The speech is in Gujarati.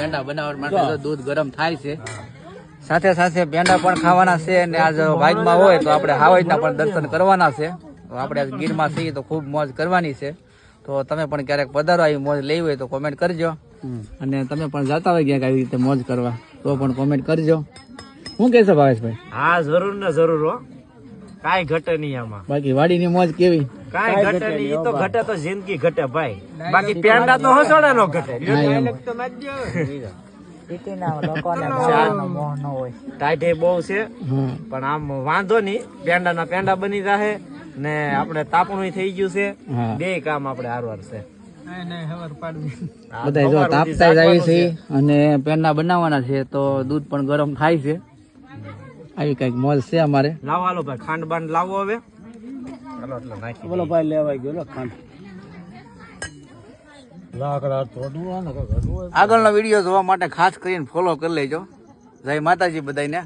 પેંડા બનાવવા માટે તો દૂધ ગરમ થાય છે. સાથે સાથે પેંડા પણ ખાવાના છે અને આજ વાઇદમાં હોય તો આપણે હાવાજના પણ દર્શન કરવાના છે. તો આપણે આજ ગીરમાં છીએ તો ખૂબ મોજ કરવાની છે. તો તમે પણ ક્યારેક પધારો, આવી મોજ લેવી હોય તો કોમેન્ટ કરજો. અને તમે પણ જતા હોય ક્યાંક આવી રીતે મોજ કરવા તો પણ કોમેન્ટ કરજો. શું કહેશો ભાવેશભાઈ? હા, જરૂર ને જરૂર હો, કાઈ ઘટે નહીં આમાં. બાકી વાડીની મોજ કેવી? કાઈ ઘટે નહીં, ઈ તો ઘટે તો જિંદગી ઘટે ભાઈ. બાકી પેંડા તો હસોડે નો ઘટે. ટાઈટે બહુ છે પણ આમ વાંધો નહીં, પેંડા પેંડા બની જાહે ને આપણે તાપણું થઈ ગયું છે. બે કામ આપણે હારવાર છે. બધા જો તાપતા જાય છે અને પેંડા બનાવવાના છે તો દૂધ પણ ગરમ થાય છે. આવી કઈક મોજ છે અમારે. લાવો હાલો ભાઈ, ખાંડ બાંડ લાવો હવે. હાલો એટલે નાખી બોલો ભાઈ, લેવાઈ ગયો ખાંડ. આગળનો વિડીયો જોવા માટે ખાસ કરીને ફોલો કરી લેજો. જય માતાજી બધાને.